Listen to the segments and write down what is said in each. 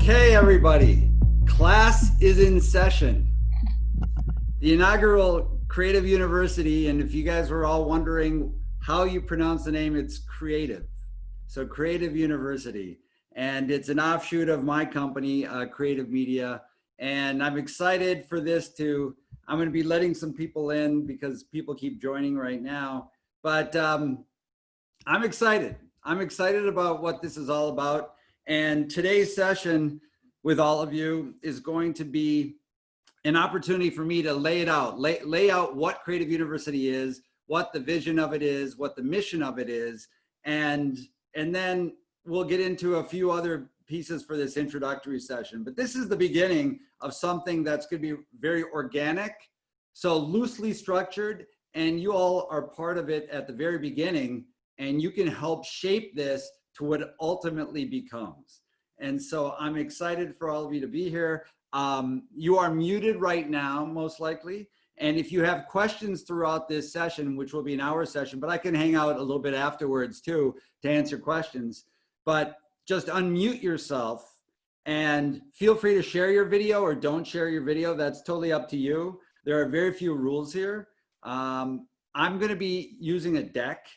Okay, everybody, class is in session. The inaugural Creative University, and if you guys were all wondering how you pronounce the name, it's Creative. So Creative University, and it's an offshoot of my company, Creative Media. And I'm excited for this I'm gonna be letting some people in because people keep joining right now. But I'm excited. I'm excited about what this is all about. And today's session with all of you is going to be an opportunity for me to lay it out, lay out what Creative University is, what the vision of it is, what the mission of it is, and then we'll get into a few other pieces for this introductory session. But this is the beginning of something that's going to be very organic, so loosely structured, and you all are part of it at the very beginning, and you can help shape this to what it ultimately becomes. And so I'm excited for all of you to be here. You are muted right now, most likely. And if you have questions throughout this session, which will be an hour session, but I can hang out a little bit afterwards too to answer questions, but just unmute yourself and feel free to share your video or don't share your video. That's totally up to you. There are very few rules here. I'm gonna be using a deck,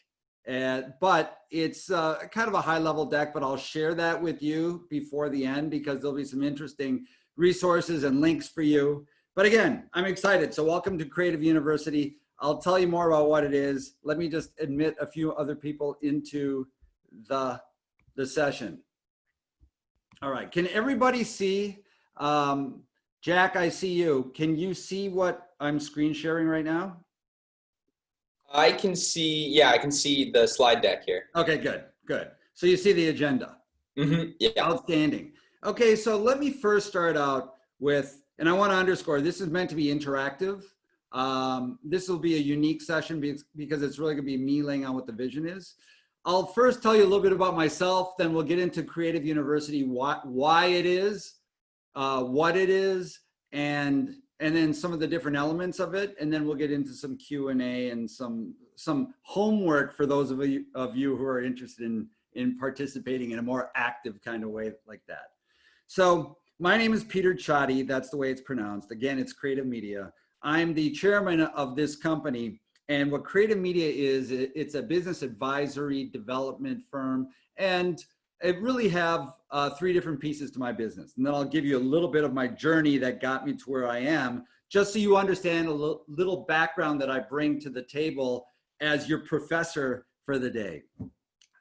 but it's kind of a high level deck, but I'll share that with you before the end because there'll be some interesting resources and links for you. But again, I'm excited. So welcome to Creative University. I'll tell you more about what it is. Let me just admit a few other people into the session. All right, can everybody see? Jack, I see you. Can you see what I'm screen sharing right now? I can see, yeah, I can see the slide deck here. Okay, good, good. So you see the agenda. Yeah. Outstanding. Okay, so let me first start out with, and I want to underscore, this is meant to be interactive. This will be a unique session because it's really going to be me laying out what the vision is. I'll first tell you a little bit about myself, then we'll get into Creative University, why it is, what it is, and then some of the different elements of it, and then we'll get into some Q&A and some homework for those of you who are interested in participating in a more active kind of way like that. So my name is Peter Csathy, that's the way it's pronounced. Again, it's Creative Media. I'm the chairman of this company, and what Creative Media is, it's a business advisory development firm, and I really have three different pieces to my business. And then I'll give you a little bit of my journey that got me to where I am, just so you understand a little background that I bring to the table as your professor for the day.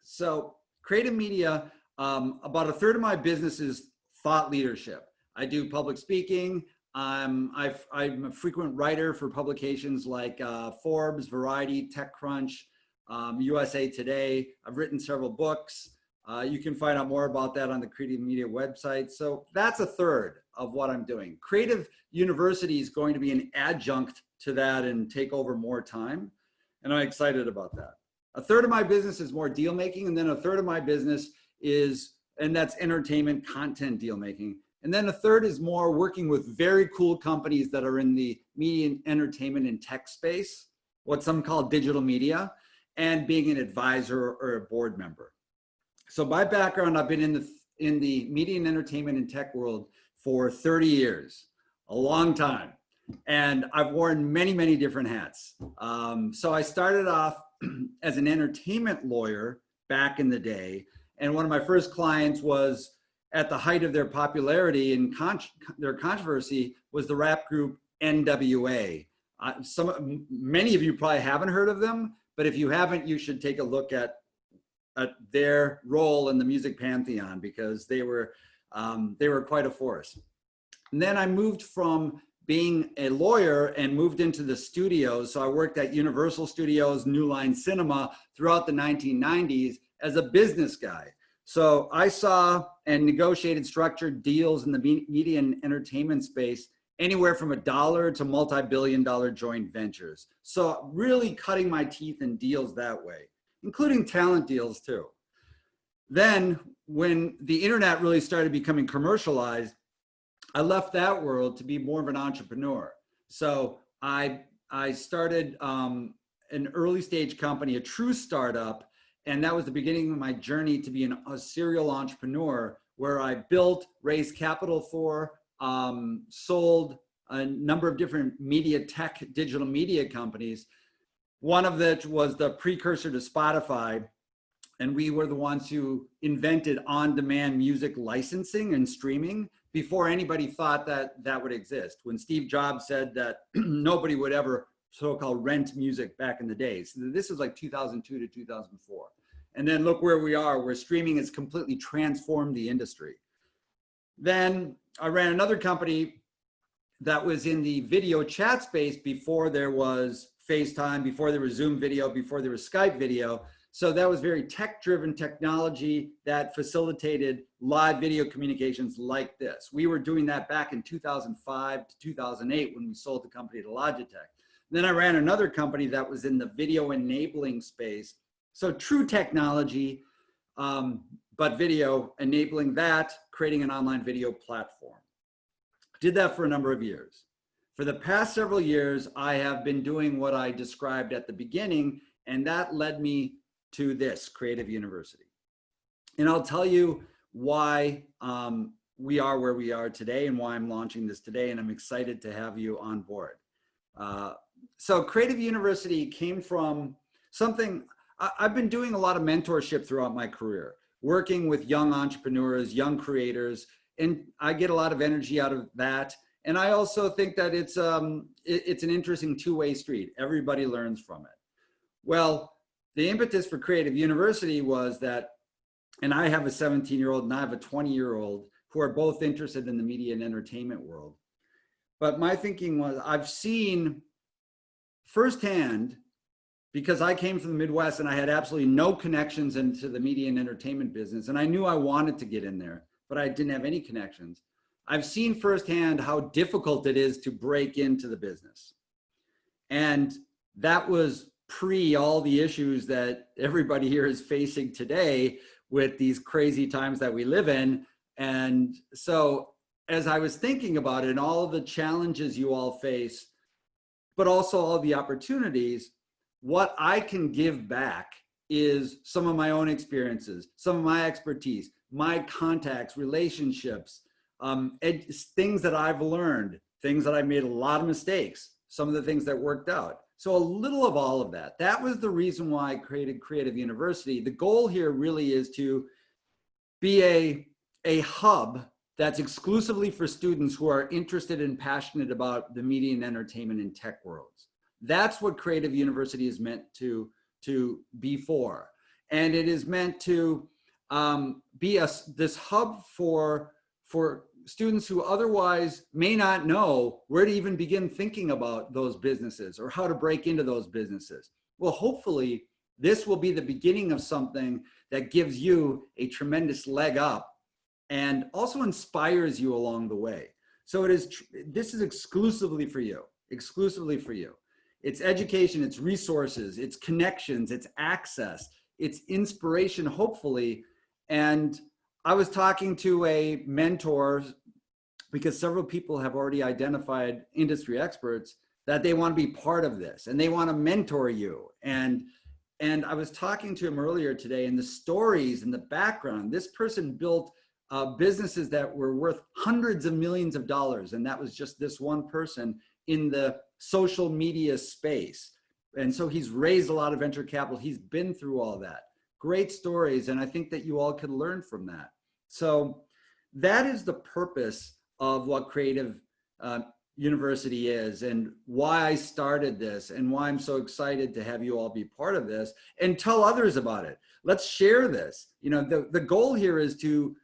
So Creative Media, about a third of my business is thought leadership. I do public speaking. I'm a frequent writer for publications like Forbes, Variety, TechCrunch, USA Today. I've written several books. You can find out more about that on the Creative Media website. So that's a third of what I'm doing. Creative University is going to be an adjunct to that and take over more time. And I'm excited about that. A third of my business is more deal making. And then a third of my business is, and that's entertainment content deal making. And then a third is more working with very cool companies that are in the media, entertainment, and tech space, what some call digital media, and being an advisor or a board member. So my background, I've been in the media and entertainment and tech world for 30 years, a long time. And I've worn many, many different hats. So I started off as an entertainment lawyer back in the day. And one of my first clients was at the height of their popularity and their controversy was the rap group NWA. Many of you probably haven't heard of them, but if you haven't, you should take a look at their role in the music pantheon because they were quite a force. And then I moved from being a lawyer and moved into the studios. So I worked at Universal Studios, New Line Cinema throughout the 1990s as a business guy. So I saw and negotiated structured deals in the media and entertainment space anywhere from $1 to multi-billion-dollar joint ventures. So really cutting my teeth in deals that way, including talent deals too. Then when the internet really started becoming commercialized, I left that world to be more of an entrepreneur. So I started an early stage company, a true startup, and that was the beginning of my journey to be a serial entrepreneur where I built, raised capital for, sold a number of different media tech, digital media companies. One of which was the precursor to Spotify. And we were the ones who invented on-demand music licensing and streaming before anybody thought that that would exist. When Steve Jobs said that nobody would ever so-called rent music back in the days. This was like 2002 to 2004. And then look where we are, where streaming has completely transformed the industry. Then I ran another company that was in the video chat space before there was FaceTime, before there was Zoom video, before there was Skype video. So that was very tech-driven technology that facilitated live video communications like this. We were doing that back in 2005 to 2008 when we sold the company to Logitech. Then I ran another company that was in the video enabling space. So true technology, but video enabling that, creating an online video platform. Did that for a number of years. For the past several years, I have been doing what I described at the beginning, and that led me to this, Creative University. And I'll tell you why we are where we are today and why I'm launching this today, and I'm excited to have you on board. So Creative University came from something, I've been doing a lot of mentorship throughout my career, working with young entrepreneurs, young creators, and I get a lot of energy out of that. And I also think that it's an interesting two-way street. Everybody learns from it. Well, the impetus for Creative University was that, and I have a 17-year-old and I have a 20-year-old who are both interested in the media and entertainment world. But my thinking was, I've seen firsthand, because I came from the Midwest and I had absolutely no connections into the media and entertainment business, and I knew I wanted to get in there, but I didn't have any connections. I've seen firsthand how difficult it is to break into the business. And that was pre all the issues that everybody here is facing today with these crazy times that we live in. And so as I was thinking about it and all of the challenges you all face, but also all the opportunities, what I can give back is some of my own experiences, some of my expertise, my contacts, relationships, things that I've learned, things that I made a lot of mistakes, some of the things that worked out. So a little of all of that. That was the reason why I created Creative University. The goal here really is to be a hub that's exclusively for students who are interested and passionate about the media and entertainment and tech worlds. That's what Creative University is meant to be for. And it is meant to be this hub for students who otherwise may not know where to even begin thinking about those businesses or how to break into those businesses. Well, hopefully this will be the beginning of something that gives you a tremendous leg up and also inspires you along the way. So this is exclusively for you, exclusively for you. It's education, it's resources, it's connections, it's access, it's inspiration, hopefully. And I was talking to a mentor, because several people have already identified, industry experts, that they want to be part of this and they want to mentor you. And I was talking to him earlier today, and the stories and the background, this person built businesses that were worth hundreds of millions of dollars. And that was just this one person in the social media space. And so he's raised a lot of venture capital. He's been through all that. Great stories. And I think that you all could learn from that. So that is the purpose of what Creative University is, and why I started this, and why I'm so excited to have you all be part of this and tell others about it. Let's share this. You know, the goal here is to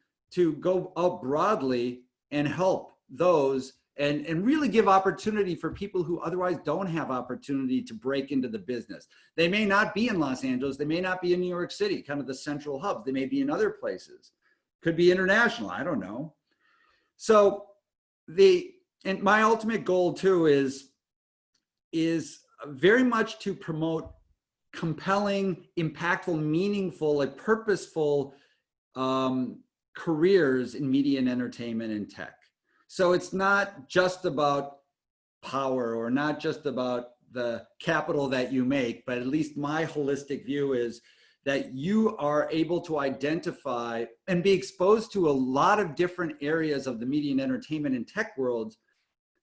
go out broadly and help those and really give opportunity for people who otherwise don't have opportunity to break into the business. They may not be in Los Angeles. They may not be in New York City, kind of the central hubs. They may be in other places. Could be international, I don't know. So and my ultimate goal too is very much to promote compelling, impactful, meaningful, and purposeful careers in media and entertainment and tech. So it's not just about power or not just about the capital that you make, but at least my holistic view is that you are able to identify and be exposed to a lot of different areas of the media and entertainment and tech worlds,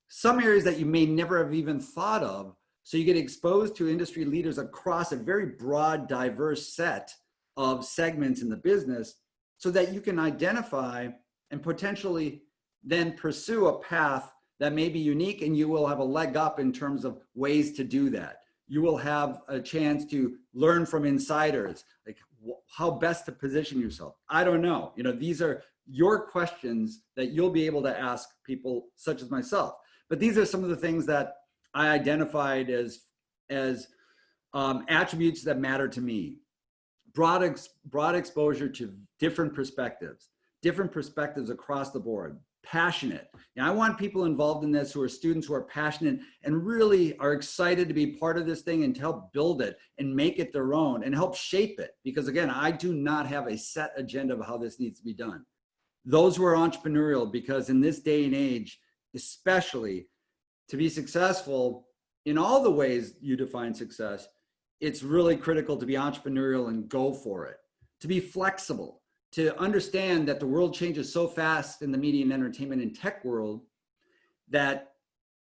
some areas that you may never have even thought of. So you get exposed to industry leaders across a very broad, diverse set of segments in the business, so that you can identify and potentially then pursue a path that may be unique, and you will have a leg up in terms of ways to do that. You will have a chance to learn from insiders, like how best to position yourself. I don't know. You know, these are your questions that you'll be able to ask people such as myself. But these are some of the things that I identified as attributes that matter to me. Broad exposure to different perspectives across the board. Passionate. Now, I want people involved in this who are students who are passionate and really are excited to be part of this thing and to help build it and make it their own and help shape it. Because again, I do not have a set agenda of how this needs to be done. Those who are entrepreneurial, because in this day and age, especially to be successful in all the ways you define success, it's really critical to be entrepreneurial and go for it, to be flexible, to understand that the world changes so fast in the media and entertainment and tech world that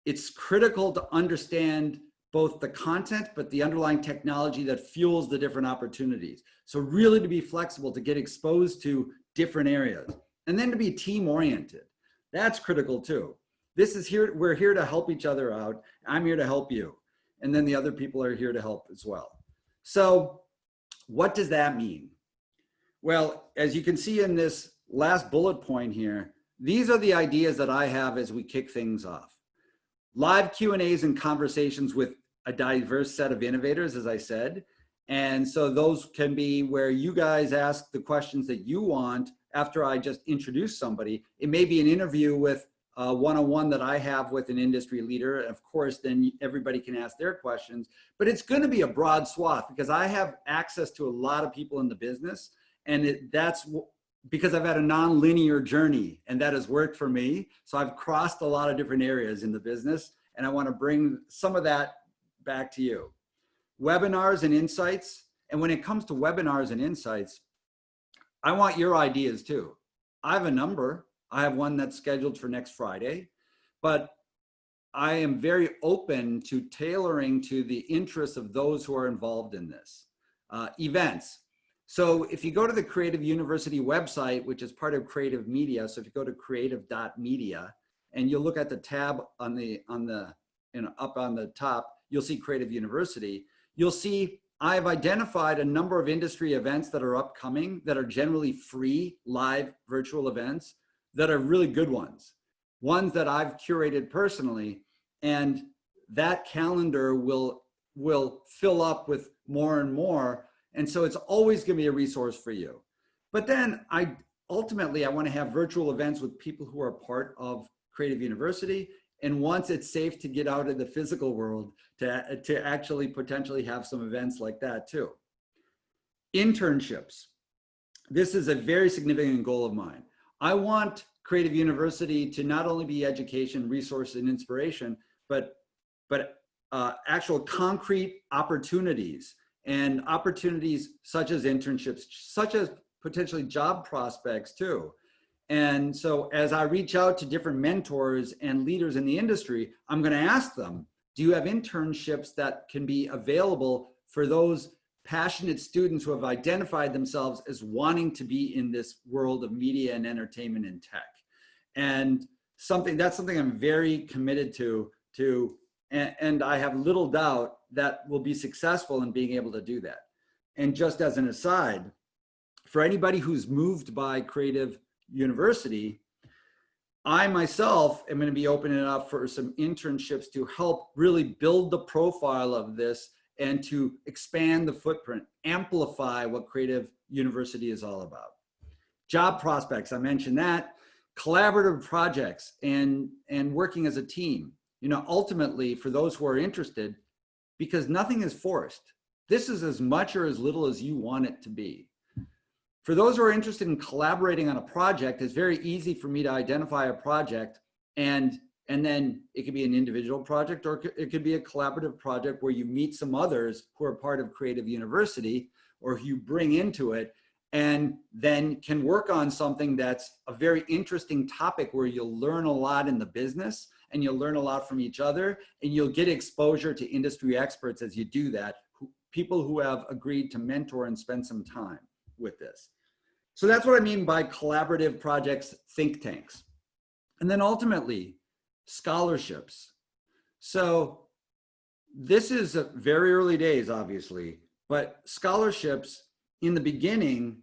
it's critical to understand both the content, but the underlying technology that fuels the different opportunities. So really to be flexible, to get exposed to different areas, and then to be team oriented. That's critical too. This is here, we're here to help each other out. I'm here to help you. And then the other people are here to help as well. So what does that mean? Well, as you can see in this last bullet point here, these are the ideas that I have as we kick things off. Live Q&As and conversations with a diverse set of innovators, as I said. And so those can be where you guys ask the questions that you want after I just introduce somebody. It may be an interview with one-on-one that I have with an industry leader. Of course, then everybody can ask their questions, but it's going to be a broad swath because I have access to a lot of people in the business. And that's because I've had a non-linear journey and that has worked for me. So I've crossed a lot of different areas in the business and I want to bring some of that back to you. Webinars and insights. And when it comes to webinars and insights, I want your ideas too. I have a number. I have one that's scheduled for next Friday, but I am very open to tailoring to the interests of those who are involved in this. Events. So if you go to the Creative University website, which is part of Creative Media, so if you go to creative.media and you'll look at the tab on the up on the top, you'll see Creative University. You'll see I've identified a number of industry events that are upcoming that are generally free, live, virtual events that are really good ones that I've curated personally, and that calendar will fill up with more and more. And so it's always going to be a resource for you. But then ultimately I want to have virtual events with people who are part of Creative University. And once it's safe to get out of the physical world, to actually potentially have some events like that too. Internships. This is a very significant goal of mine. I want Creative University to not only be education, resource, and inspiration, but actual concrete opportunities, and opportunities such as internships, such as potentially job prospects too. And so as I reach out to different mentors and leaders in the industry, I'm going to ask them, do you have internships that can be available for those passionate students who have identified themselves as wanting to be in this world of media and entertainment and tech? And that's something I'm very committed to, and I have little doubt that we'll be successful in being able to do that. And just as an aside, for anybody who's moved by Creative University, I myself am going to be opening it up for some internships to help really build the profile of this and to expand the footprint, amplify what Creative University is all about. Job prospects, I mentioned that. Collaborative projects and working as a team. You know, ultimately for those who are interested, because nothing is forced. This is as much or as little as you want it to be. For those who are interested in collaborating on a project, it's very easy for me to identify a project and then it could be an individual project or it could be a collaborative project where you meet some others who are part of Creative University, or who you bring into it, and then can work on something that's a very interesting topic where you'll learn a lot in the business and you'll learn a lot from each other, and you'll get exposure to industry experts as you do that, people who have agreed to mentor and spend some time with this. So that's what I mean by collaborative projects, think tanks. And then ultimately, scholarships. So this is very early days, obviously, but scholarships in the beginning,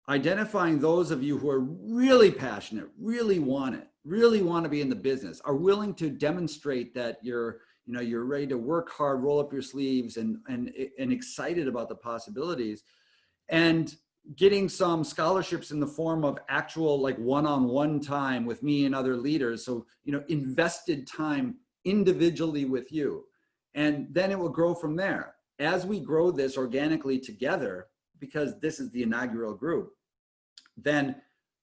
identifying those of you who are really passionate, really want it, really want to be in the business, are willing to demonstrate that you're ready to work hard, roll up your sleeves, and excited about the possibilities, and getting some scholarships in the form of actual like one-on-one time with me and other leaders. So, invested time individually with you. And then it will grow from there. As we grow this organically together, because this is the inaugural group, then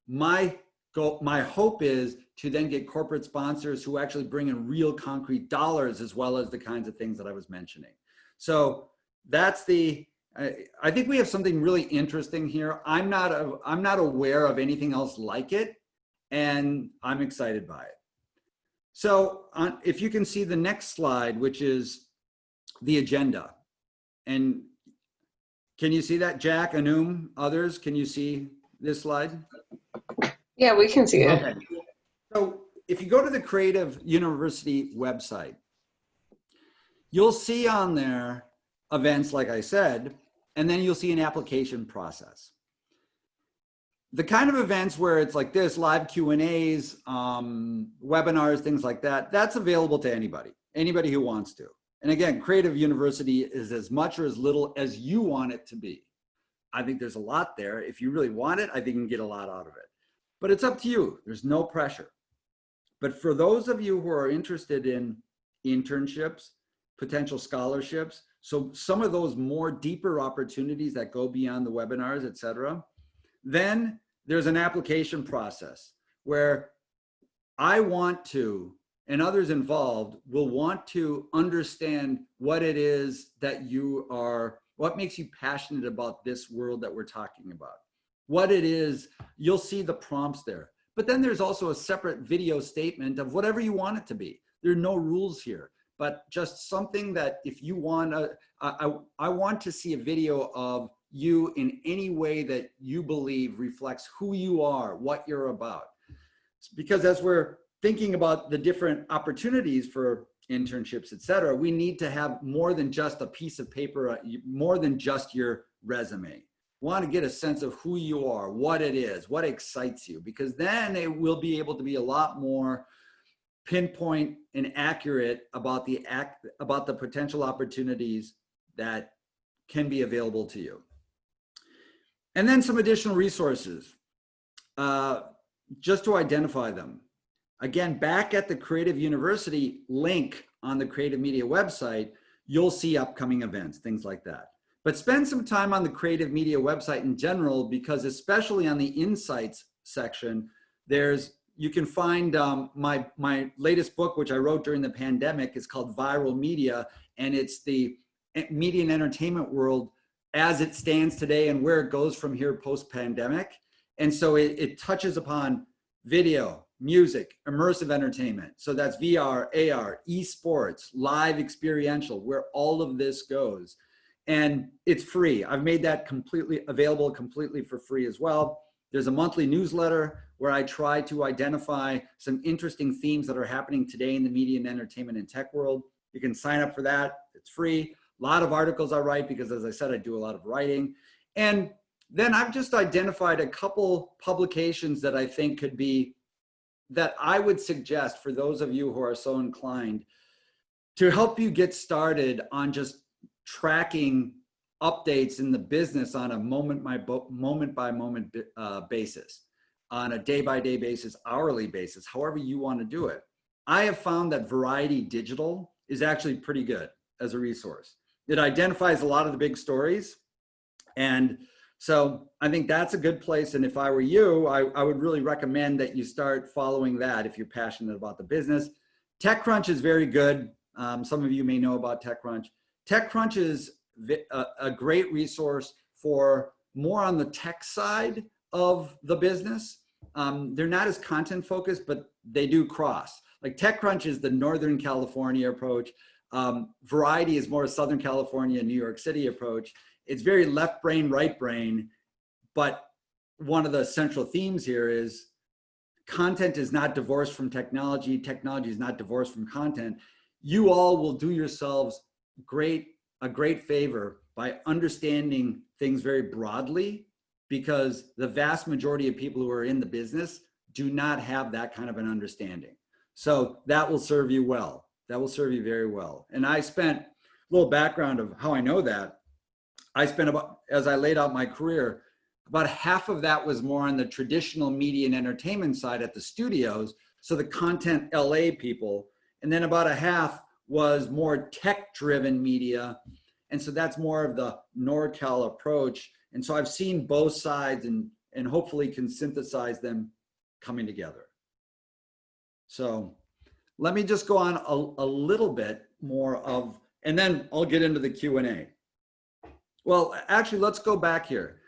my hope is to then get corporate sponsors who actually bring in real concrete dollars, as well as the kinds of things that I was mentioning. So that's I think we have something really interesting here. I'm not aware of anything else like it, and I'm excited by it. So if you can see the next slide, which is the agenda. And can you see that, Jack, Anum, others? Can you see this slide? Yeah, we can see it. Okay. So if you go to the Creative University website, you'll see on there events, like I said, and then you'll see an application process. The kind of events where it's like this, live Q&As, webinars, things like that, that's available to anybody who wants to. And again, Creative University is as much or as little as you want it to be. I think there's a lot there. If you really want it, I think you can get a lot out of it. But it's up to you. There's no pressure. But for those of you who are interested in internships, potential scholarships, so some of those more deeper opportunities that go beyond the webinars, et cetera, then there's an application process where I want to, and others involved will want to understand what it is that what makes you passionate about this world that we're talking about. What it is, you'll see the prompts there. But then there's also a separate video statement of whatever you want it to be. There are no rules here, but just something that if you want to, I want to see a video of you in any way that you believe reflects who you are, what you're about. Because as we're thinking about the different opportunities for internships, et cetera, we need to have more than just a piece of paper, more than just your resume. Want to get a sense of who you are, what it is, what excites you, because then it will be able to be a lot more pinpoint and accurate about the potential opportunities that can be available to you. And then some additional resources, just to identify them. Again, back at the Creative University link on the Creative Media website, you'll see upcoming events, things like that. But spend some time on the Creative Media website in general, because especially on the Insights section, you can find my latest book, which I wrote during the pandemic, is called Viral Media, and it's the media and entertainment world as it stands today and where it goes from here post-pandemic. And so it touches upon video, music, immersive entertainment. So that's VR, AR, esports, live experiential, where all of this goes. And it's free. I've made that completely available completely for free as well. There's a monthly newsletter where I try to identify some interesting themes that are happening today in the media and entertainment and tech world. You can sign up for that. It's free. A lot of articles I write because, as I said, I do a lot of writing. And then I've just identified a couple publications that I think that I would suggest for those of you who are so inclined to help you get started on just tracking updates in the business on a moment by moment basis, on a day by day basis, hourly basis, however you want to do it. I have found that Variety Digital is actually pretty good as a resource. It identifies a lot of the big stories. And so I think that's a good place. And if I were you, I would really recommend that you start following that if you're passionate about the business. TechCrunch is very good. Some of you may know about TechCrunch. TechCrunch is a great resource for more on the tech side of the business. They're not as content focused, but they do cross. Like TechCrunch is the Northern California approach. Variety is more Southern California, New York City approach. It's very left brain, right brain. But one of the central themes here is content is not divorced from technology. Technology is not divorced from content. You all will do yourselves a great favor by understanding things very broadly, because the vast majority of people who are in the business do not have that kind of an understanding. So that will serve you well. That will serve you very well. And I spent a little background of how I know that. I spent about, as I laid out my career, about half of that was more on the traditional media and entertainment side at the studios, so the content LA people, and then about a half was more tech-driven media, and so that's more of the NorCal approach. And so I've seen both sides and hopefully can synthesize them coming together. So let me just go on a little bit more of, and then I'll get into the Q&A. Well, actually, let's go back here.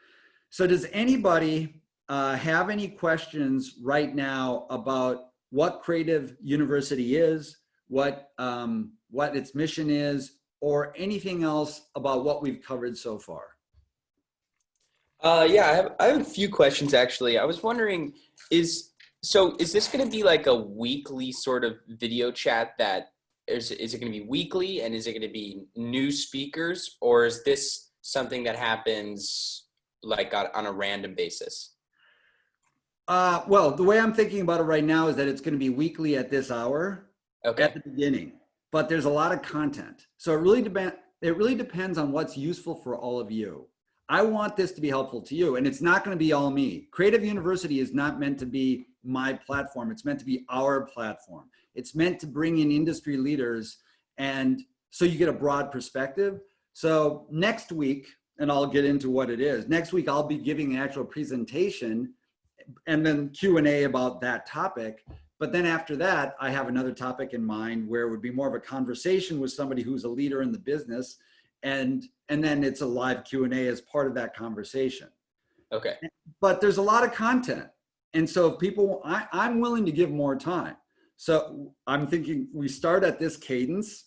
So does anybody have any questions right now about what Creative University is, what its mission is, or anything else about what we've covered so far? Yeah, I have a few questions actually. I was wondering, is this going to be like a weekly sort of video chat that is it going to be weekly, and is it going to be new speakers, or is this something that happens like on a random basis? Well, the way I'm thinking about it right now is that it's going to be weekly at this hour, Okay. at the beginning, but there's a lot of content. So it really depends on what's useful for all of you. I want this to be helpful to you, and it's not going to be all me. Creative University is not meant to be my platform. It's meant to be our platform. It's meant to bring in industry leaders, and so you get a broad perspective. So next week, and I'll get into what it is. Next week, I'll be giving an actual presentation and then Q&A about that topic. But then after that, I have another topic in mind where it would be more of a conversation with somebody who's a leader in the business. And then it's a live Q&A as part of that conversation. Okay. But there's a lot of content. And so if people, I'm willing to give more time. So I'm thinking we start at this cadence,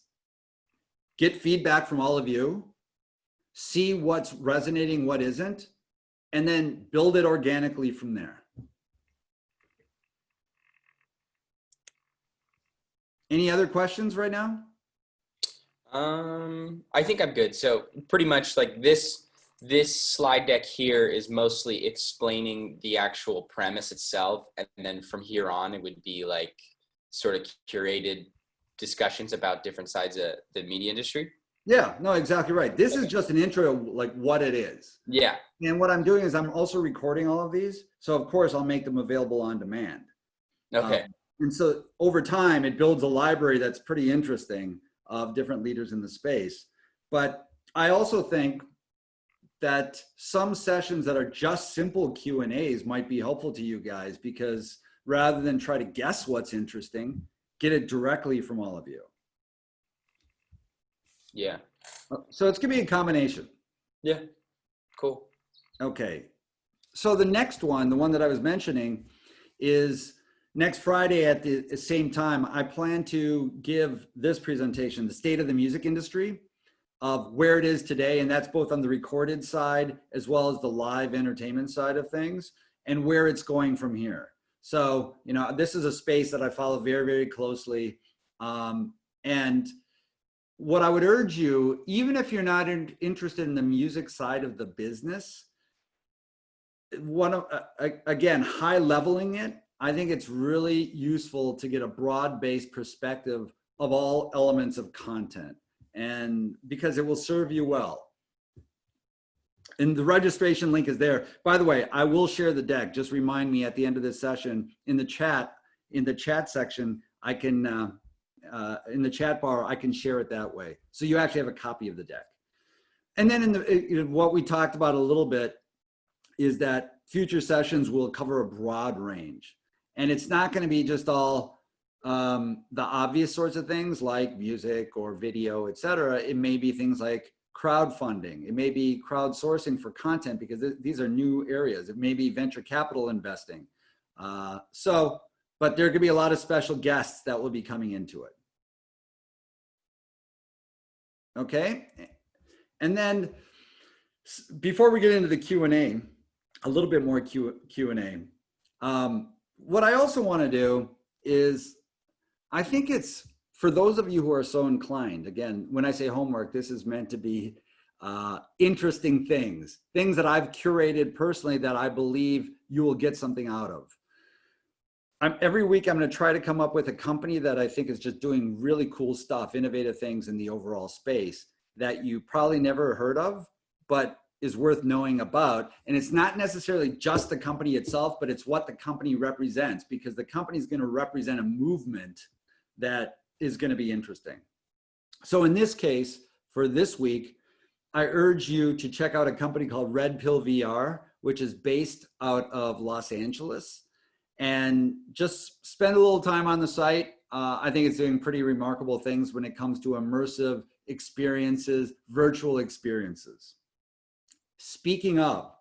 get feedback from all of you, see what's resonating, what isn't, and then build it organically from there. Any other questions right now? I think I'm good. So pretty much like this slide deck here is mostly explaining the actual premise itself. And then from here on, it would be like sort of curated discussions about different sides of the media industry. Yeah, no, exactly right. This is just an intro, like what it is. Yeah. And what I'm doing is I'm also recording all of these. So of course I'll make them available on demand. Okay. And so over time, it builds a library that's pretty interesting of different leaders in the space. But I also think that some sessions that are just simple Q&As might be helpful to you guys, because rather than try to guess what's interesting, get it directly from all of you. Yeah. So it's gonna be a combination. Yeah. Cool. Okay. So the next one, the one that I was mentioning, is next Friday at the same time. I plan to give this presentation, the state of the music industry, of where it is today. And that's both on the recorded side as well as the live entertainment side of things, and where it's going from here. So, you know, this is a space that I follow very, very closely. And what I would urge you, even if you're not interested in the music side of the business, again, high leveling it, I think it's really useful to get a broad-based perspective of all elements of content, and because it will serve you well. And the registration link is there. By the way, I will share the deck. Just remind me at the end of this session in the chat section, I can, in the chat bar, I can share it that way. So you actually have a copy of the deck. And then what we talked about a little bit is that future sessions will cover a broad range. And it's not going to be just all the obvious sorts of things like music or video, et cetera. It may be things like crowdfunding. It may be crowdsourcing for content because these are new areas. It may be venture capital investing. But there could be a lot of special guests that will be coming into it. Okay. And then before we get into the Q&A, a little bit more Q&A. What I also want to do is, I think it's for those of you who are so inclined, again, when I say homework, this is meant to be interesting things that I've curated personally that I believe you will get something out of. Every week, I'm going to try to come up with a company that I think is just doing really cool stuff, innovative things in the overall space that you probably never heard of, but is worth knowing about. And it's not necessarily just the company itself, but it's what the company represents, because the company is going to represent a movement that is going to be interesting. So in this case, for this week, I urge you to check out a company called Red Pill VR, which is based out of Los Angeles. And just spend a little time on the site. I think it's doing pretty remarkable things when it comes to immersive experiences, virtual experiences. Speaking of,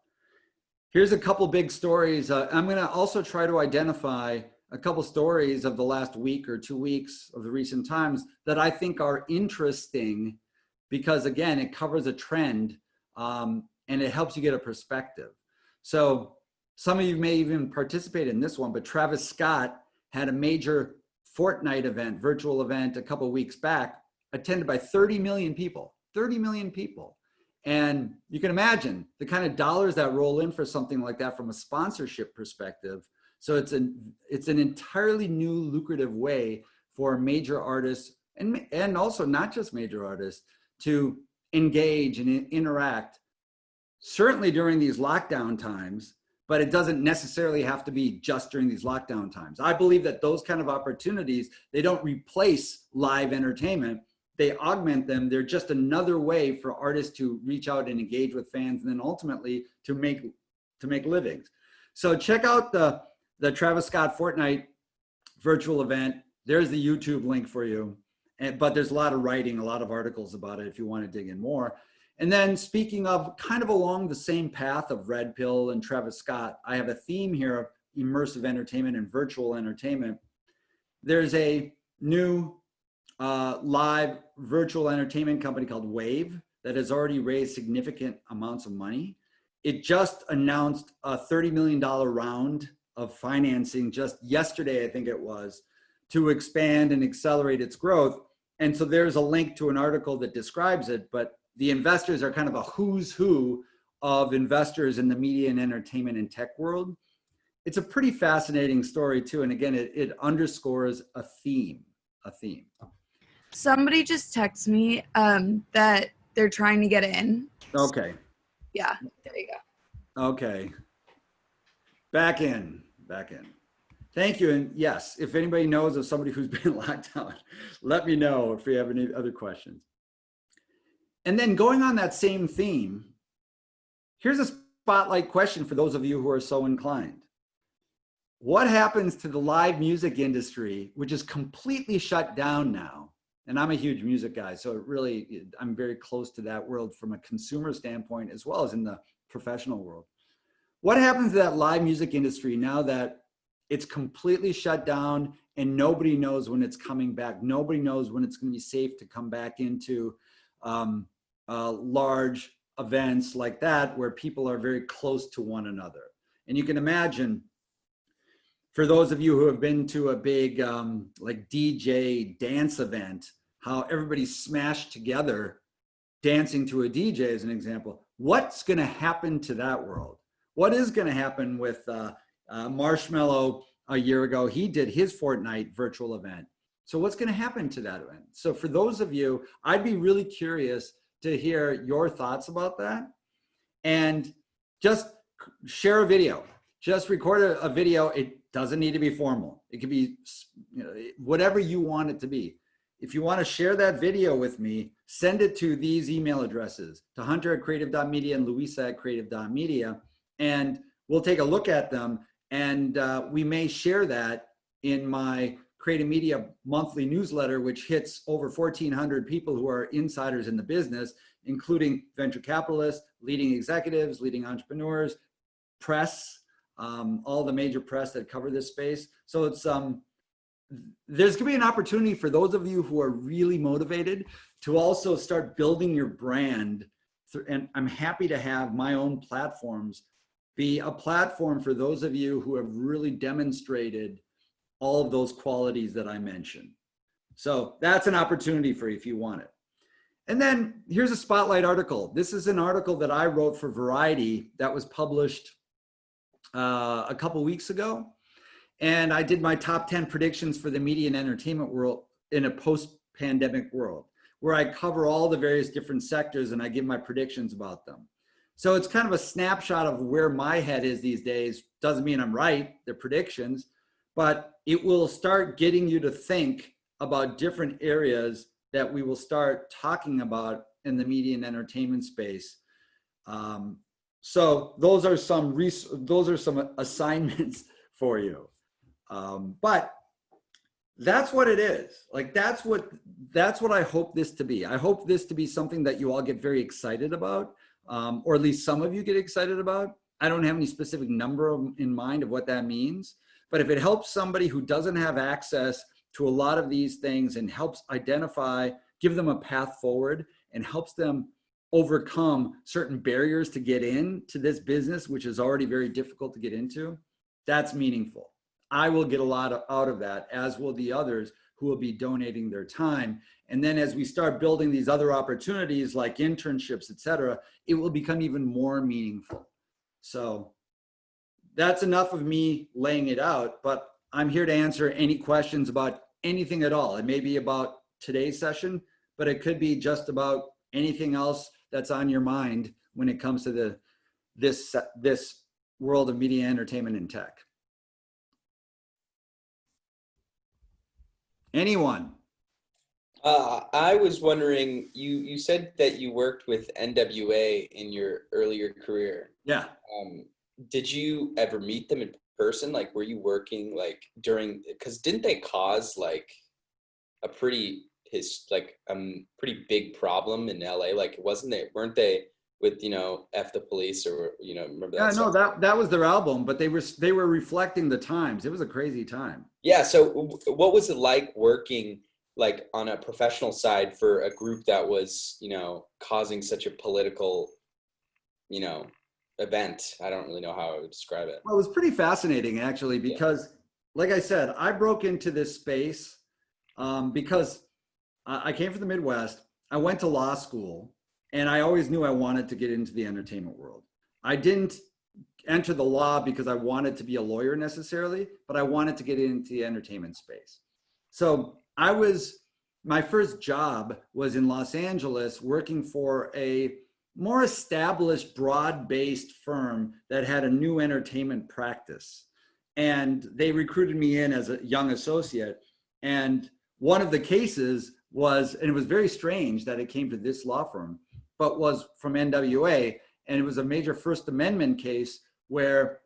here's a couple big stories. I'm going to also try to identify a couple stories of the last week or 2 weeks of the recent times that I think are interesting because, again, it covers a trend and it helps you get a perspective. So some of you may even participate in this one, but Travis Scott had a major Fortnite event, virtual event, a couple of weeks back, attended by 30 million people, 30 million people. And you can imagine the kind of dollars that roll in for something like that from a sponsorship perspective. So it's an entirely new lucrative way for major artists and also not just major artists to engage and interact, certainly during these lockdown times, but it doesn't necessarily have to be just during these lockdown times. I believe that those kind of opportunities, they don't replace live entertainment. They augment them. They're just another way for artists to reach out and engage with fans, and then ultimately to make livings. So check out the Travis Scott Fortnite virtual event. There's the YouTube link for you. But there's a lot of writing, a lot of articles about it if you want to dig in more. And then speaking of kind of along the same path of Red Pill and Travis Scott, I have a theme here of immersive entertainment and virtual entertainment. There's a new live virtual entertainment company called Wave that has already raised significant amounts of money. It just announced a $30 million round of financing just yesterday, I think it was, to expand and accelerate its growth. And so there's a link to an article that describes it, but the investors are kind of a who's who of investors in the media and entertainment and tech world. It's a pretty fascinating story too. And again, it underscores a theme. Somebody just texted me that they're trying to get in. Okay. Yeah, there you go. Okay. Back in. Thank you. And yes, if anybody knows of somebody who's been locked out, let me know if you have any other questions. And then going on that same theme, here's a spotlight question for those of you who are so inclined. What happens to the live music industry, which is completely shut down now? And I'm a huge music guy, so I'm very close to that world from a consumer standpoint, as well as in the professional world. What happens to that live music industry now that it's completely shut down and nobody knows when it's coming back? Nobody knows when it's going to be safe to come back into large events like that where people are very close to one another. And you can imagine, for those of you who have been to a big like DJ dance event, how everybody's smashed together dancing to a DJ as an example. What's going to happen to that world? What is going to happen with Marshmello a year ago? He did his Fortnite virtual event. So what's going to happen to that event? So for those of you, I'd be really curious to hear your thoughts about that. And just share a video. Just record a video. It doesn't need to be formal. It could be whatever you want it to be. If you want to share that video with me, send it to these email addresses, to hunter@creative.media and louisa@creative.media, and we'll take a look at them. And we may share that in my Creative Media monthly newsletter, which hits over 1,400 people who are insiders in the business, including venture capitalists, leading executives, leading entrepreneurs, press, all the major press that cover this space. So it's there's going to be an opportunity for those of you who are really motivated to also start building your brand. And I'm happy to have my own platforms be a platform for those of you who have really demonstrated all of those qualities that I mentioned. So that's an opportunity for you if you want it. And then here's a spotlight article. This is an article that I wrote for Variety that was published a couple weeks ago. And I did my top 10 predictions for the media and entertainment world in a post-pandemic world, where I cover all the various different sectors and I give my predictions about them. So it's kind of a snapshot of where my head is these days. Doesn't mean I'm right, they're predictions, but it will start getting you to think about different areas that we will start talking about in the media and entertainment space. So those are some assignments for you. But that's what it is. Like, that's what I hope this to be. I hope this to be something that you all get very excited about, or at least some of you get excited about. I don't have any specific number in mind of what that means, but if it helps somebody who doesn't have access to a lot of these things and helps identify, give them a path forward and helps them overcome certain barriers to get into this business, which is already very difficult to get into, that's meaningful. I will get a lot out of that, as will the others who will be donating their time. And then as we start building these other opportunities like internships, et cetera, it will become even more meaningful. So that's enough of me laying it out, but I'm here to answer any questions about anything at all. It may be about today's session, but it could be just about anything else that's on your mind when it comes to this world of media, entertainment, and tech. Anyone? I was wondering, you said that you worked with NWA in your earlier career. Yeah. Did you ever meet them in person? Like, were you working like during, because didn't they cause like a pretty pretty big problem in LA? Like, weren't they with, F the Police, or, remember that? Yeah, no, song? that was their album, but they were reflecting the times. It was a crazy time. Yeah. So what was it like working like on a professional side for a group that was, causing such a political, event? I don't really know how I would describe it. Well, it was pretty fascinating, actually, because like I said, I broke into this space because I came from the Midwest. I went to law school, and I always knew I wanted to get into the entertainment world. I didn't enter the law because I wanted to be a lawyer necessarily, but I wanted to get into the entertainment space. So my first job was in Los Angeles, working for a more established, broad-based firm that had a new entertainment practice. And they recruited me in as a young associate. And one of the cases was, and it was very strange that it came to this law firm, but was from NWA. And it was a major First Amendment case where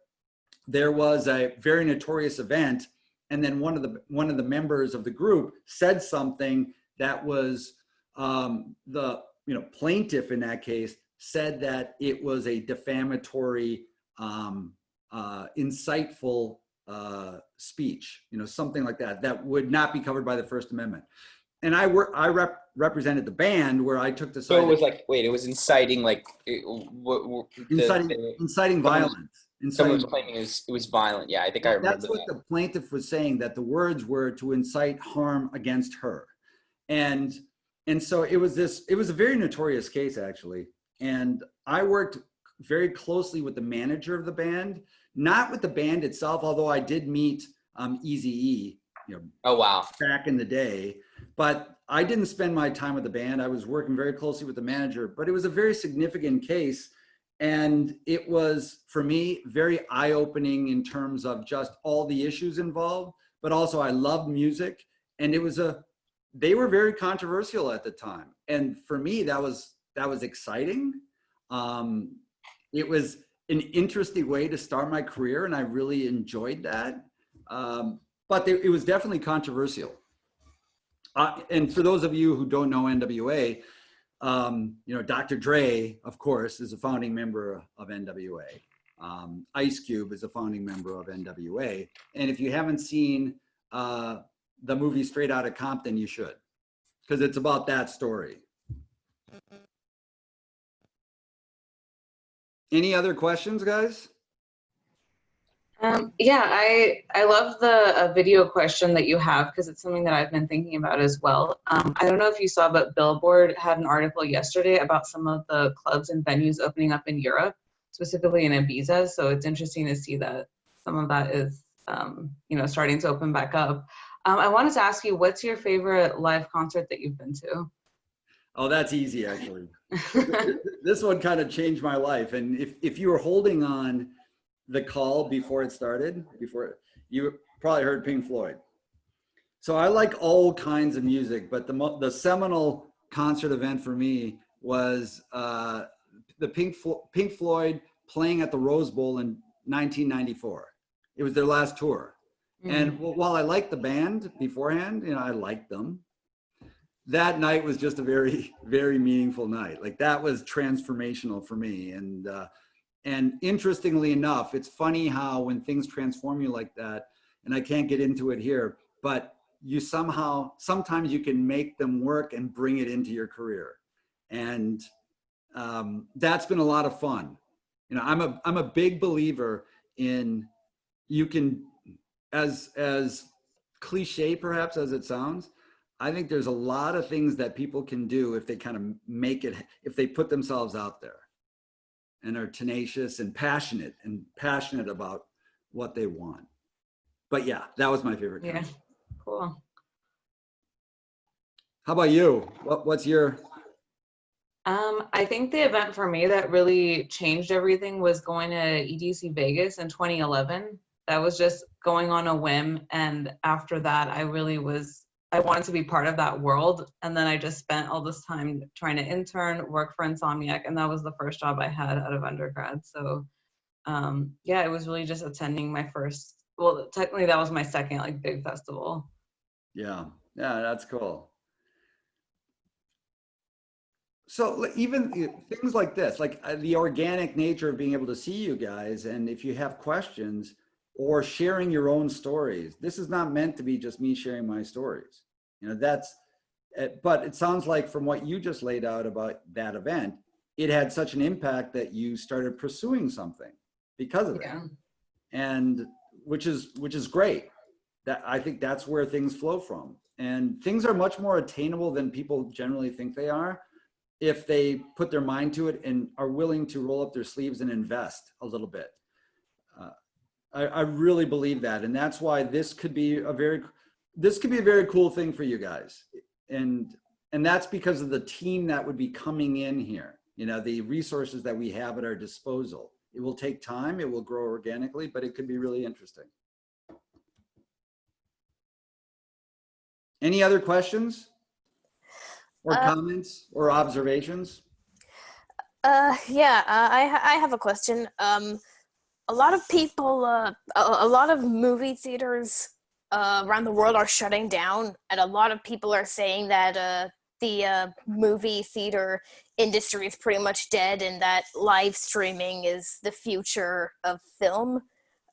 there was a very notorious event. And then one of the members of the group said something that was the plaintiff in that case said that it was a defamatory, insightful speech, something like that would not be covered by the First Amendment. And I represented the band where I took the side. So it was like, wait, it was inciting, like inciting violence. Someone was claiming it was violent. Yeah, I think I remember that. That's what the plaintiff was saying, that the words were to incite harm against her. And so it was a very notorious case, actually. And I worked very closely with the manager of the band, not with the band itself, although I did meet Eazy-E, oh, wow, back in the day. But I didn't spend my time with the band. I was working very closely with the manager, but it was a very significant case. And it was, for me, very eye-opening in terms of just all the issues involved, but also I loved music. And they were very controversial at the time. And for me, that was exciting. It was an interesting way to start my career, and I really enjoyed that. but it was definitely controversial. And for those of you who don't know NWA, you know, Dr. Dre, of course, is a founding member of NWA. Ice Cube is a founding member of NWA. And if you haven't seen the movie Straight Outta Compton, you should, because it's about that story. Any other questions, guys? Yeah, I love the video question that you have, because it's something that I've been thinking about as well. I don't know if you saw, but Billboard had an article yesterday about some of the clubs and venues opening up in Europe, specifically in Ibiza. So it's interesting to see that some of that is, you know, starting to open back up. I wanted to ask you, what's your favorite live concert that you've been to? Oh, that's easy, actually. This one kind of changed my life. And if you were holding on the call before it started, you probably heard Pink Floyd. So I like all kinds of music, but the seminal concert event for me was the Pink Floyd playing at the Rose Bowl in 1994. It was their last tour. And while I liked the band beforehand, you know, I liked them. That night was just a very, very meaningful night. Like, that was transformational for me. And interestingly enough, it's funny how when things transform you like that, and I can't get into it here, but you sometimes you can make them work and bring it into your career. And that's been a lot of fun. You know, I'm a big believer in, you can, as cliche perhaps as it sounds, I think there's a lot of things that people can do if they kind of make it, if they put themselves out there and are tenacious and passionate about what they want. But yeah, that was my favorite concert. Yeah, cool. How about you? What's your? I think the event for me that really changed everything was going to EDC Vegas in 2011. That was just going on a whim. And after that, I wanted to be part of that world. And then I just spent all this time trying to intern, work for Insomniac. And that was the first job I had out of undergrad. So yeah, it was really just attending my first, well, technically that was my second like big festival. Yeah, that's cool. So even things like this, like the organic nature of being able to see you guys, and if you have questions or sharing your own stories, this is not meant to be just me sharing my stories. You know, but it sounds like from what you just laid out about that event, it had such an impact that you started pursuing something because of it. And which is great. That, I think that's where things flow from. And things are much more attainable than people generally think they are, if they put their mind to it and are willing to roll up their sleeves and invest a little bit. I really believe that. And that's why this could be a very cool thing for you guys. And that's because of the team that would be coming in here, you know, the resources that we have at our disposal. It will take time, it will grow organically, but it could be really interesting. Any other questions or comments or observations? Yeah, I have a question. A lot of people, a lot of movie theaters around the world are shutting down, and a lot of people are saying that the movie theater industry is pretty much dead, and that live streaming is the future of film.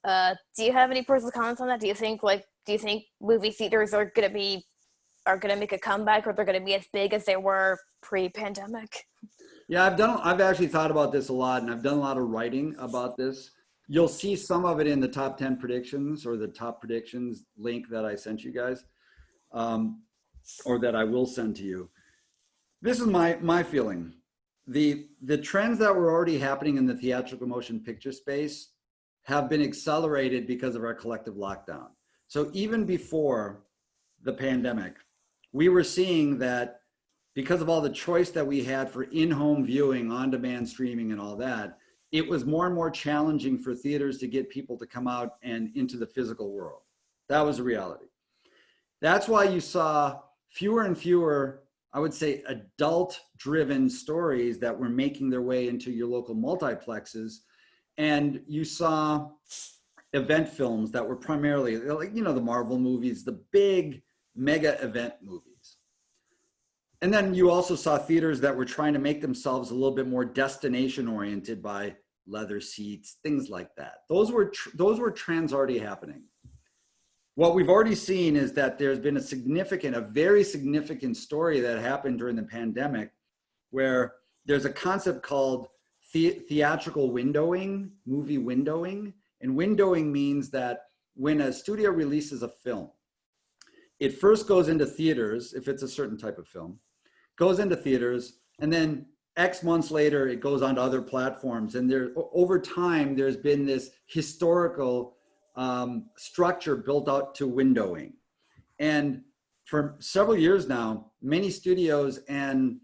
Do you have any personal comments on that? Do you think movie theaters are gonna make a comeback, or they're gonna be as big as they were pre-pandemic? Yeah, I've actually thought about this a lot, and I've done a lot of writing about this. You'll see some of it in the top 10 predictions, or the top predictions link that I sent you guys, or that I will send to you. This is my feeling. The trends that were already happening in the theatrical motion picture space have been accelerated because of our collective lockdown. So even before the pandemic, we were seeing that because of all the choice that we had for in-home viewing, on-demand streaming and all that, it was more and more challenging for theaters to get people to come out and into the physical world. That was the reality. That's why you saw fewer and fewer, I would say, adult-driven stories that were making their way into your local multiplexes. And you saw event films that were primarily like, the Marvel movies, the big mega event movies. And then you also saw theaters that were trying to make themselves a little bit more destination oriented by leather seats, things like that. Those were trends already happening. What we've already seen is that there's been a very significant story that happened during the pandemic, where there's a concept called theatrical windowing, movie windowing. And windowing means that when a studio releases a film, it first goes into theaters, if it's a certain type of film, goes into theaters, and then X months later, it goes onto other platforms. And over time, there's been this historical structure built out to windowing. And for several years now, many studios and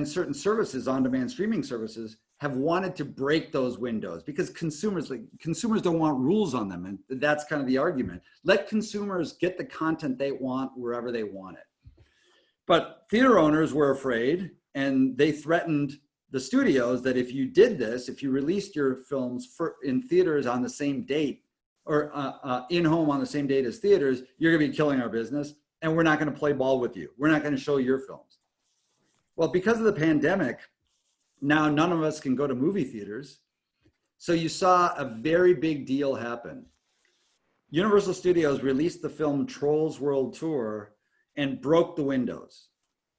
certain services, on-demand streaming services, have wanted to break those windows because consumers don't want rules on them. And that's kind of the argument. Let consumers get the content they want wherever they want it. But theater owners were afraid, and they threatened the studios that if you did this, if you released your films in theaters on the same date or in-home on the same date as theaters, you're gonna be killing our business, and we're not gonna play ball with you. We're not gonna show your films. Well, because of the pandemic, now none of us can go to movie theaters. So you saw a very big deal happen. Universal Studios released the film Trolls World Tour and broke the windows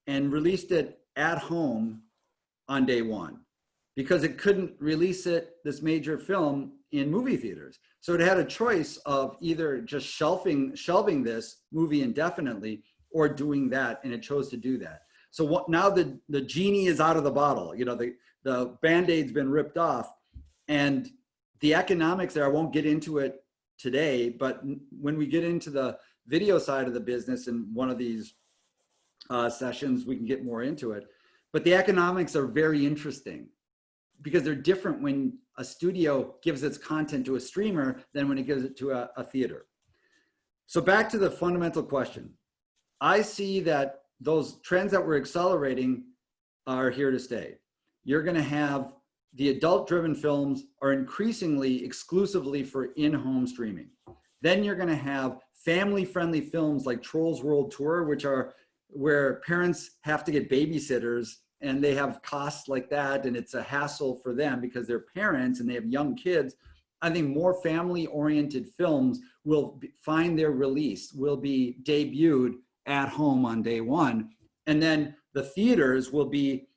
and released it at home on day one because it couldn't release this major film in movie theaters. So it had a choice of either just shelving this movie indefinitely or doing that, and it chose to do that. So now the genie is out of the bottle. The Band-Aid's been ripped off, and the economics there, I won't get into it today, but when we get into the video side of the business in one of these sessions, we can get more into it. But the economics are very interesting because they're different when a studio gives its content to a streamer than when it gives it to a theater. So back to the fundamental question. I see that those trends that we're accelerating are here to stay. You're gonna have the adult-driven films are increasingly exclusively for in-home streaming. Then you're gonna have family-friendly films like Trolls World Tour, which are where parents have to get babysitters and they have costs like that, and it's a hassle for them because they're parents and they have young kids. I think more family-oriented films will find their release, will be debuted at home on day one. And then the theaters will be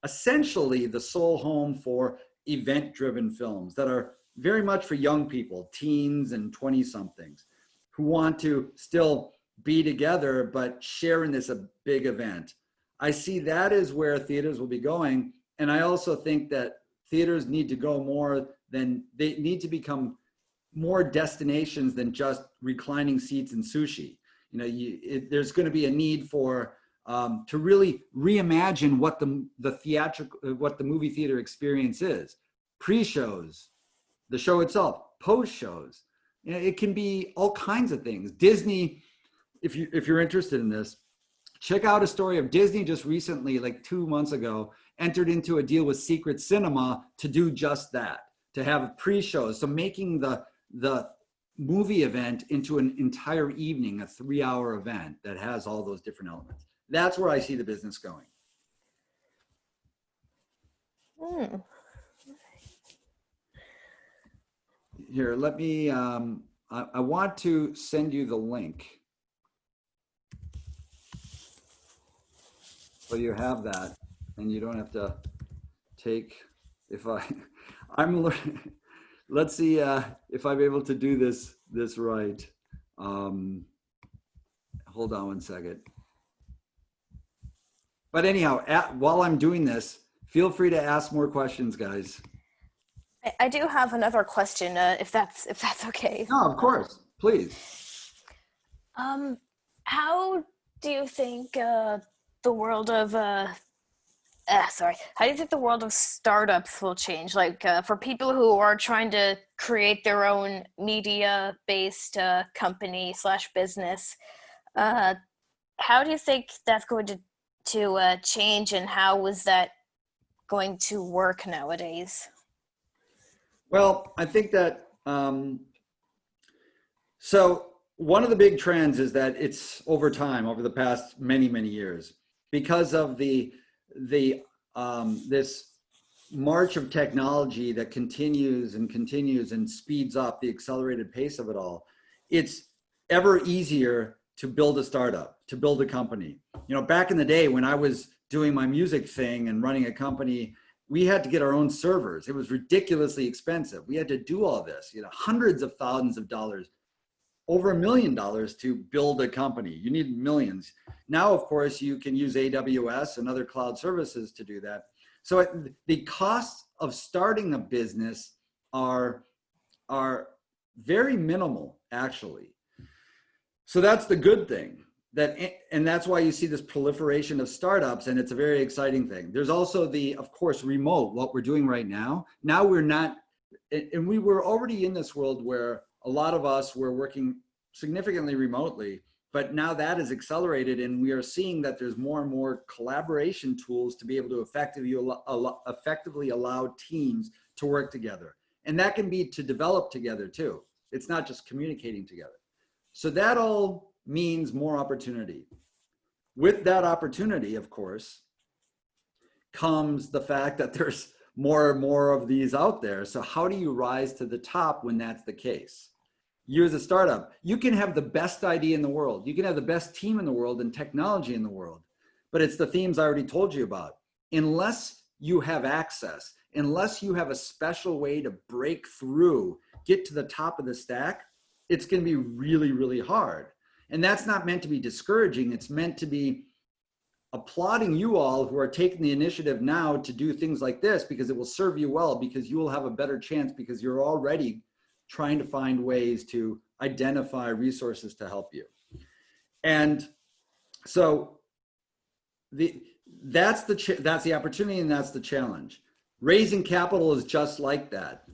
essentially the sole home for event-driven films that are very much for young people, teens and 20-somethings, who want to still be together but share in this a big event. I see that is where theaters will be going. And I also think that theaters need to go more than, they need to become more destinations than just reclining seats and sushi. There's going to be a need for to really reimagine what what the movie theater experience is. Pre-shows, the show itself, post-shows. It can be all kinds of things. Disney, if you're interested in this, check out a story of Disney just recently, like 2 months ago, entered into a deal with Secret Cinema to do just that, to have pre-shows. So making the movie event into an entire evening, a 3-hour event that has all those different elements. That's where I see the business going. Here, let me, I want to send you the link. So you have that, and you don't have to take, I'm learning. Let's see if I'm able to do this right. Hold on one second. But anyhow, while I'm doing this, feel free to ask more questions, guys. I do have another question, if that's okay. No, of course, please. How do you think the world of how do you think the world of startups will change? Like for people who are trying to create their own media-based company / business, how do you think that's going to change, and how is that going to work nowadays? Well, I think that So one of the big trends is that it's over time, over the past many, many years, because of this march of technology that continues and continues and speeds up the accelerated pace of it all. It's ever easier to build a startup, to build a company. You know, back in the day when I was doing my music thing and running a company, we had to get our own servers. It was ridiculously expensive. We had to do all this, you know, hundreds of thousands of dollars, over $1 million to build a company. You need millions. Now, of course, you can use AWS and other cloud services to do that. So the costs of starting a business are very minimal, actually. So that's the good thing. And that's why you see this proliferation of startups, and it's a very exciting thing. There's also of course, remote, what we're doing right now. Now we're not, and we were already in this world where a lot of us were working significantly remotely, but now that is accelerated, and we are seeing that there's more and more collaboration tools to be able to effectively allow teams to work together. And that can be to develop together too. It's not just communicating together. So that all means more opportunity. With that opportunity, of course, comes the fact that there's more and more of these out there. So how do you rise to the top when that's the case? You as a startup, you can have the best idea in the world. You can have the best team in the world and technology in the world, but it's the themes I already told you about. Unless you have access, unless you have a special way to break through, get to the top of the stack, it's going to be really, really hard. And that's not meant to be discouraging. It's meant to be applauding you all who are taking the initiative now to do things like this, because it will serve you well, because you will have a better chance because you're already trying to find ways to identify resources to help you. And so that's the opportunity, and that's the challenge. Raising capital is just like that.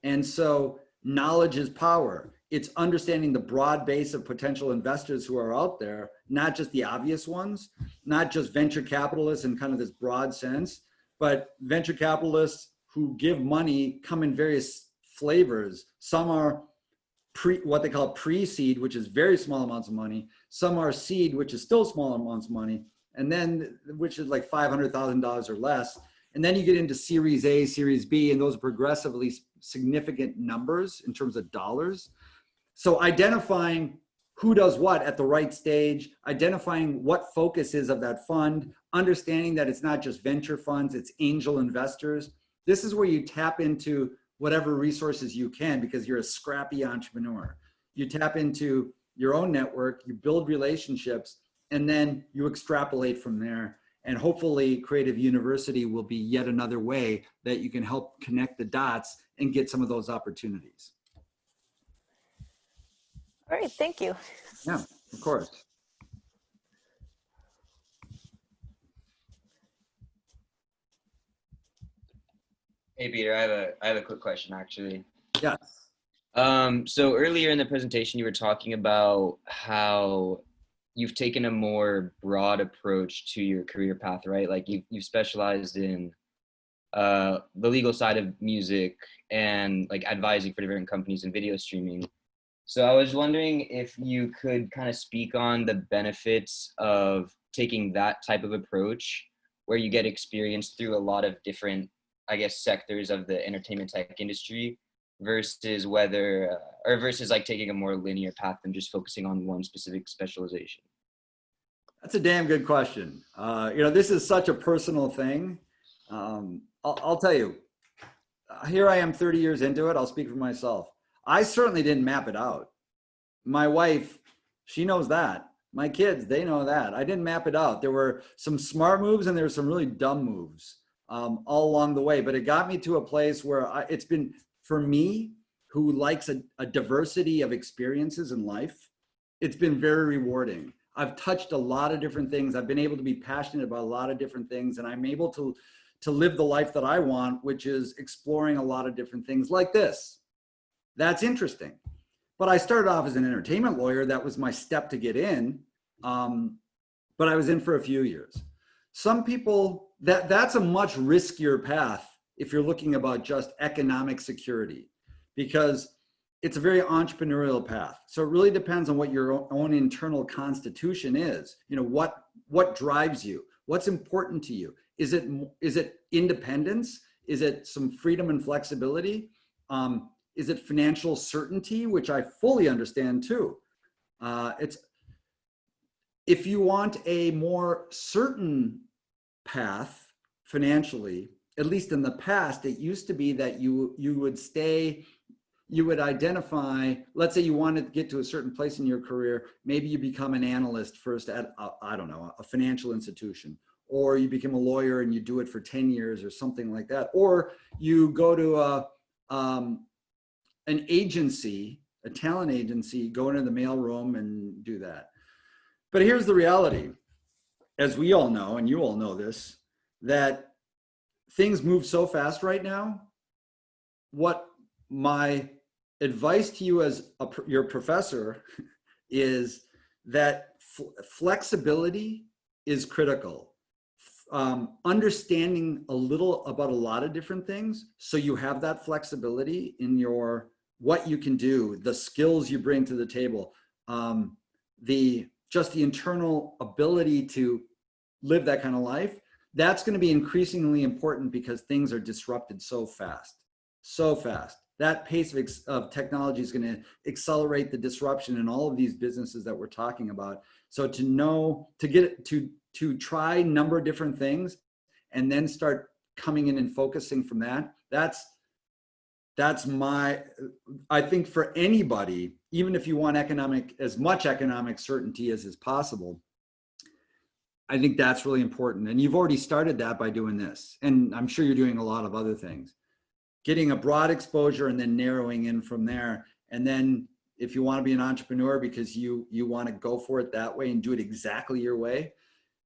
And so knowledge is power. It's understanding the broad base of potential investors who are out there, not just the obvious ones, not just venture capitalists in kind of this broad sense, but venture capitalists who give money come in various flavors. Some are what they call pre-seed, which is very small amounts of money. Some are seed, which is still small amounts of money, and then which is like $500,000 or less. And then you get into Series A, Series B, and those are progressively significant numbers in terms of dollars. So identifying who does what at the right stage, identifying what focus is of that fund, understanding that it's not just venture funds, it's angel investors. This is where you tap into whatever resources you can, because you're a scrappy entrepreneur. You tap into your own network, you build relationships, and then you extrapolate from there. And hopefully Creative University will be yet another way that you can help connect the dots and get some of those opportunities. All right, thank you. Yeah, of course. Hey Peter, I have a quick question actually. Yes. So earlier in the presentation, you were talking about how you've taken a more broad approach to your career path, right? Like you've specialized in the legal side of music and like advising for different companies in video streaming. So I was wondering if you could kind of speak on the benefits of taking that type of approach, where you get experience through a lot of different, I guess, sectors of the entertainment tech industry, versus versus like taking a more linear path and just focusing on one specific specialization. That's a damn good question. You know, this is such a personal thing. I'll tell you, here I am 30 years into it. I'll speak for myself. I certainly didn't map it out. My wife, she knows that. My kids, they know that. I didn't map it out. There were some smart moves and there were some really dumb moves all along the way. But it got me to a place where it's been, for me, who likes a diversity of experiences in life, it's been very rewarding. I've touched a lot of different things. I've been able to be passionate about a lot of different things, and I'm able to live the life that I want, which is exploring a lot of different things like this. That's interesting. But I started off as an entertainment lawyer. That was my step to get in. But I was in for a few years. Some people, that's a much riskier path if you're looking about just economic security, because it's a very entrepreneurial path. So it really depends on what your own internal constitution is. You know, what drives you? What's important to you? Is it independence? Is it some freedom and flexibility? Is it financial certainty, which I fully understand too? If you want a more certain path financially, at least in the past, it used to be that you would identify, let's say you wanted to get to a certain place in your career, maybe you become an analyst first at, I don't know, a financial institution, or you become a lawyer and you do it for 10 years or something like that. Or you go to an agency, a talent agency, go into the mailroom and do that. But here's the reality, as we all know, and you all know this, that things move so fast right now. What my advice to you as your professor is that flexibility is critical. Understanding a little about a lot of different things, so you have that flexibility in your what you can do, the skills you bring to the table, just the internal ability to live that kind of life. That's going to be increasingly important because things are disrupted so fast, so fast. That pace of technology is going to accelerate the disruption in all of these businesses that we're talking about. So to try a number of different things and then start coming in and focusing from that, I think for anybody, even if you want as much economic certainty as is possible, I think that's really important. And you've already started that by doing this. And I'm sure you're doing a lot of other things. Getting a broad exposure and then narrowing in from there. And then if you want to be an entrepreneur because you want to go for it that way and do it exactly your way,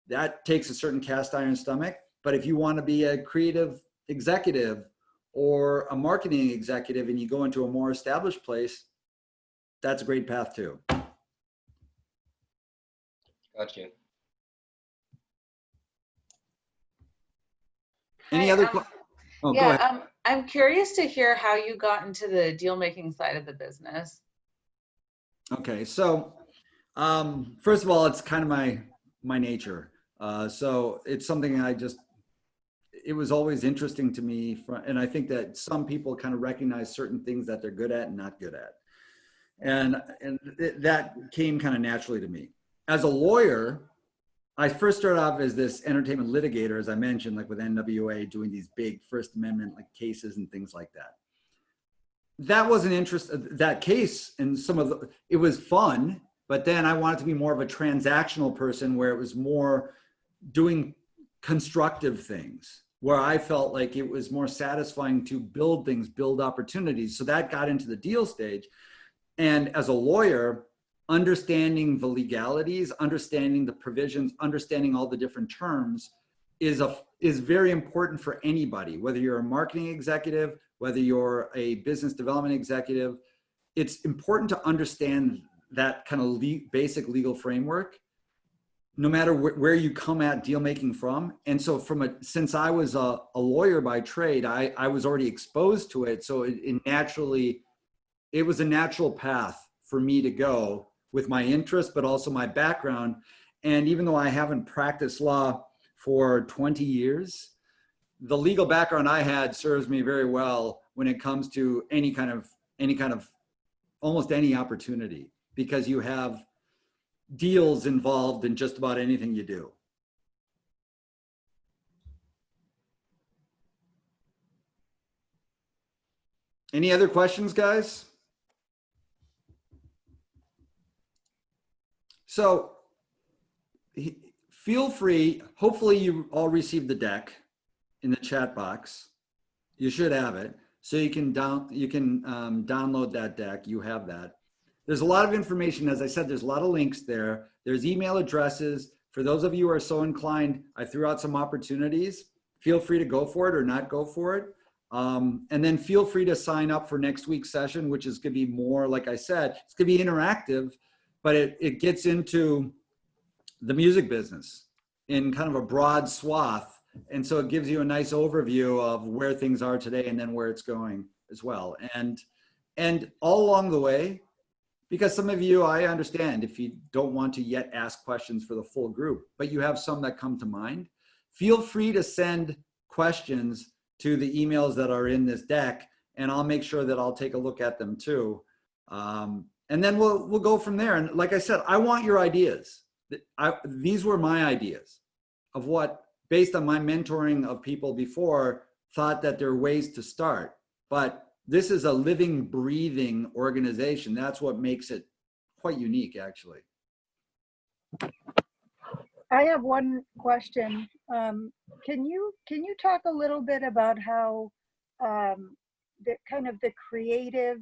that takes a certain cast iron stomach. But if you want to be a creative executive or a marketing executive and you go into a more established place, that's a great path too. Gotcha. Any other questions? Oh, go ahead. I'm curious to hear how you got into the deal making side of the business. Okay, so first of all, it's kind of my nature. So it's something it was always interesting to me, and I think that some people kind of recognize certain things that they're good at and not good at. And that came kind of naturally to me. As a lawyer, I first started off as this entertainment litigator, as I mentioned, like with NWA, doing these big First Amendment like cases and things like that. That wasn't that case, and it was fun, but then I wanted to be more of a transactional person where it was more doing constructive things, where I felt like it was more satisfying to build things, build opportunities. So that got into the deal stage. And as a lawyer, understanding the legalities, understanding the provisions, understanding all the different terms is very important for anybody, whether you're a marketing executive, whether you're a business development executive. It's important to understand that kind of basic legal framework, no matter where you come at deal making from. And so since I was a lawyer by trade, I was already exposed to it. So it was a natural path for me to go with my interest, but also my background. And even though I haven't practiced law for 20 years, the legal background I had serves me very well when it comes to any kind of almost any opportunity, because you have deals involved in just about anything you do. Any other questions, guys? So feel free, hopefully you all received the deck in the chat box. You should have it. So you can download that deck, you have that. There's a lot of information. As I said, there's a lot of links there. There's email addresses. For those of you who are so inclined, I threw out some opportunities. Feel free to go for it or not go for it. And then feel free to sign up for next week's session, which is going to be more, like I said, it's going to be interactive, but it gets into the music business in kind of a broad swath. And so it gives you a nice overview of where things are today and then where it's going as well. And And all along the way, because some of you, I understand if you don't want to yet ask questions for the full group, but you have some that come to mind, feel free to send questions to the emails that are in this deck, and I'll make sure that I'll take a look at them too. And then we'll go from there. And like I said, I want your ideas. These were my ideas of what, based on my mentoring of people before, thought that there are ways to start. But this is a living, breathing organization. That's what makes it quite unique, actually. I have one question. Can you talk a little bit about how the kind of the creative,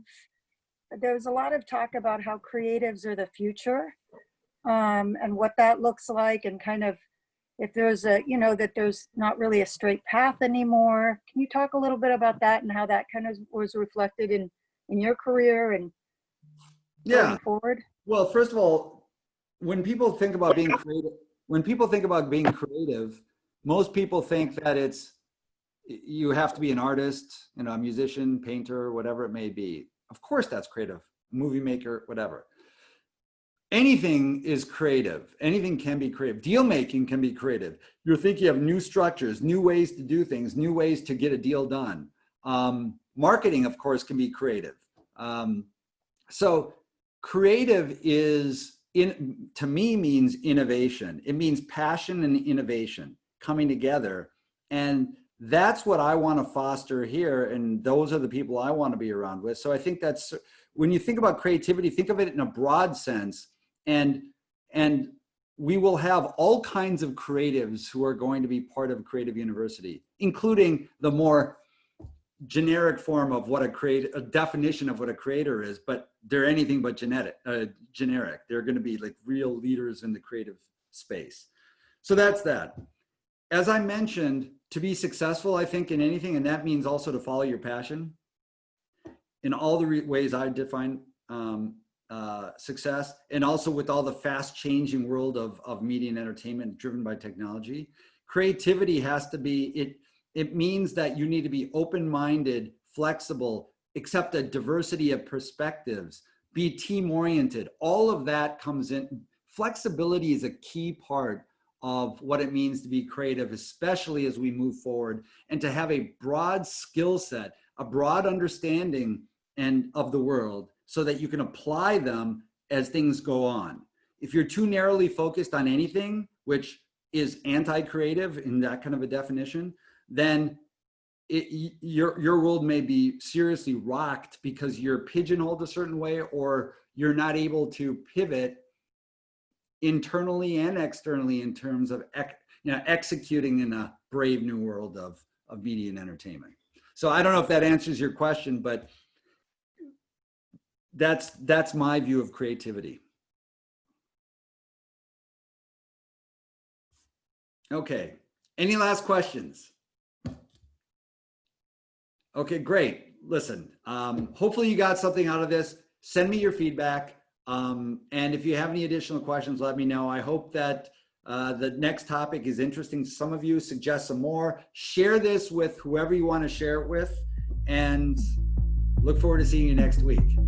there's a lot of talk about how creatives are the future, and what that looks like, and kind of if there's a, you know, that there's not really a straight path anymore. Can you talk a little bit about that and how that kind of was reflected in your career and going forward? Well, first of all, when people think about being creative, most people think that you have to be an artist, you know, a musician, painter, whatever it may be. Of course that's creative, movie maker, whatever. Anything is creative. Anything can be creative. Deal making can be creative. You're thinking of new structures, new ways to do things, new ways to get a deal done. Marketing, of course, can be creative. So creative to me means innovation. It means passion and innovation coming together. And that's what I want to foster here. And those are the people I want to be around with. So I think that's, when you think about creativity, think of it in a broad sense. And we will have all kinds of creatives who are going to be part of Creative University, including the more generic form of what a definition of what a creator is, but they're anything but generic. They're going to be like real leaders in the creative space. So that's that. As I mentioned, to be successful, I think, in anything, and that means also to follow your passion in all the ways I define success, and also with all the fast changing world of media and entertainment driven by technology. Creativity has to be, it means that you need to be open-minded, flexible, accept a diversity of perspectives, be team-oriented. All of that comes in. Flexibility is a key part of what it means to be creative, especially as we move forward, and to have a broad skill set, a broad understanding of the world, so that you can apply them as things go on. If you're too narrowly focused on anything, which is anti-creative in that kind of a definition, then your world may be seriously rocked because you're pigeonholed a certain way, or you're not able to pivot internally and externally in terms of executing in a brave new world of media and entertainment. So I don't know if that answers your question, but that's my view of creativity. Okay, any last questions? Okay, great. Listen, hopefully you got something out of this. Send me your feedback. And if you have any additional questions, let me know. I hope that the next topic is interesting to some of you. Suggest some more. Share this with whoever you want to share it with. And look forward to seeing you next week.